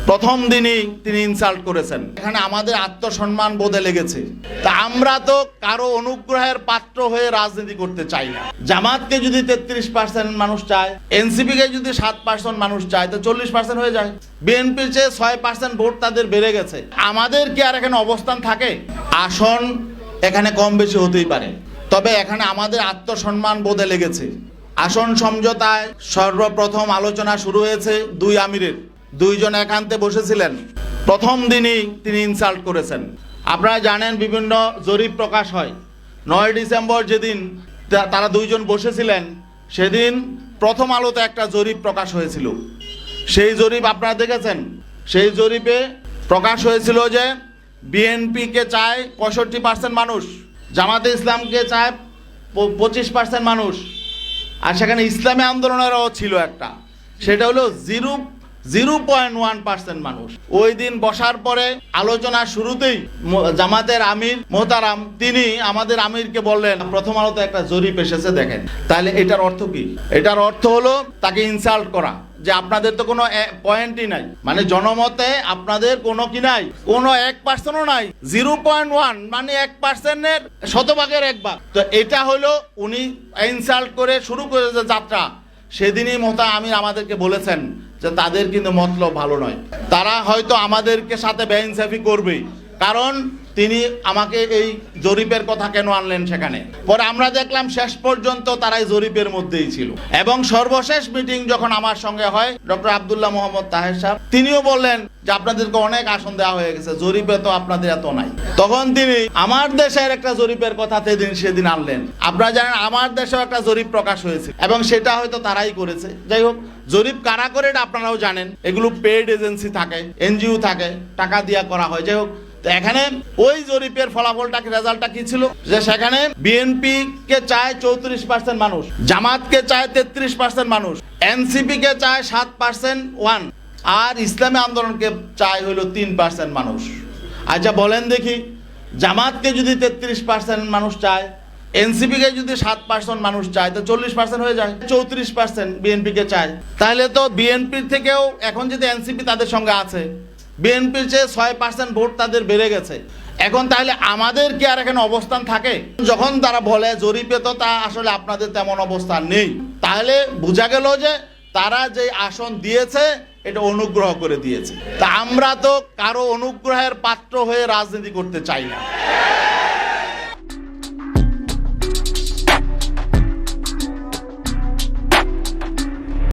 প্রথম দিনই তিনি ইনসাল্ট করেছেন। এখানে আমাদের আত্মসম্মান বোধে লেগেছে। তা আমরা তো কারো অনুগ্রহের পাত্র হয়ে রাজনীতি করতে চাই না। জামাতকে যদি 33% মানুষ চায়, এনসিপি কে যদি 7% মানুষ চায়, তো 40% হয়ে যায়। বিএনপির চেয়ে 6% ভোট তাদের বেড়ে গেছে। আমাদের কি আর এখানে অবস্থান থাকে? আসন এখানে কম বেশি হতেই পারে, তবে এখানে আমাদের আত্মসম্মান বোধে লেগেছে। আসন সমঝোতায় সর্বপ্রথম আলোচনা শুরু হয়েছে দুই আমিরের। দুইজন একান্তে বসেছিলেন। প্রথম দিনই তিনি ইনসাল্ট করেছেন। আপনারা জানেন বিভিন্ন জরিপ প্রকাশ হয়। 9 ডিসেম্বর যেদিন তারা দুইজন বসেছিলেন, সেদিন প্রথম আলোতে একটা জরিপ প্রকাশ হয়েছিল। সেই জরিপ আপনারা দেখেছেন। সেই জরিপে প্রকাশ হয়েছিল যে বিএনপিকে চায় 65% মানুষ, জামাতে ইসলামকে চায় 25% মানুষ, আর সেখানে ইসলামী আন্দোলনেরও ছিল একটা, সেটা হলো 0.1% মানুষ। ওই দিন বসার পরে আলোচনা শুরুতেই জামাতের আমির মোহতারাম তিনি আমাদের আমিরকে বললেন, প্রথম আলোতে একটা জরিপ এসেছে দেখেন। তাহলে এটার অর্থ কি? এটার অর্থ হলো তাকে ইনসাল্ট করা, যে আপনাদের তো কোনো পয়েন্টই নাই, মানে জনমতে আপনাদের কোনো কি নাই, কোনো 1%ও নাই। 0.1 মানে 1%-এর শতভাগের 1 ভাগ। তো এটা হলো উনি ইনসাল্ট করে শুরু করেছে যাত্রা। সেদিনই মোহতারাম আমির আমাদেরকে বলেছেন যে তাদের কিন্তু মতলব ভালো নয়, তারা হয়তো আমাদেরকে সাথে বেইনসাফি করবেই, কারণ তিনি আমাকে এই জরিপের কথা কেন আনলেন সেখানে। পরে আমরা দেখলাম শেষ পর্যন্ত তারাই জরিপের মধ্যেই ছিল। এবং সর্বশেষ মিটিং যখন আমার সঙ্গে হয়, ডক্টর আব্দুল্লাহ মোহাম্মদ তাহের সাহেব তিনিও বললেন যে আপনাদেরকে অনেক আসন দেওয়া হয়ে গেছে, জরিপে তো আপনাদের এত নাই। তখন তিনি আমার দেশের একটা জরিপের কথা সেদিন আনলেন। আপনারা জানেন আমার দেশেও একটা জরিপ প্রকাশ হয়েছে, এবং সেটা হয়তো তারাই করেছে। যাই হোক, জরিপ কারা করে এটা আপনারাও জানেন। এগুলো পেইড এজেন্সি থাকে, এনজিও থাকে, টাকা দিয়া করা হয়। যাই হোক, তো এখানে ওই জরিপের ফলাফলটা কি, রেজাল্টটা কি ছিল, যে সেখানে বিএনপি কে চায় 34% মানুষ, জামাতকে চায় 33% মানুষ, এনসিপি কে চায় 7% আর ইসলামী আন্দোলনকে চায় হলো 3% মানুষ। আচ্ছা বলেন দেখি, জামাতকে যদি 33% মানুষ চায়, এনসিপি কে যদি 7% মানুষ চায়, তো 40% হয়ে যায়। 34% বিএনপি কে চায়। তাহলে তো বিএনপির থেকেও এখন যদি এনসিপি তাদের সঙ্গে আছে, বিএনপির চেয়ে 6% ভোট তাদের বেড়ে গেছে। এখন তাহলে আমাদের কি আর এখানে অবস্থান থাকে? যখন তারা বলে জরিপে তো তা আসলে আপনাদের তেমন অবস্থান নেই, তাহলে বোঝা গেল যে তারা যে আসন দিয়েছে এটা অনুগ্রহ করে দিয়েছে। তা আমরা তো কারো অনুগ্রহের পাত্র হয়ে রাজনীতি করতে চাই না।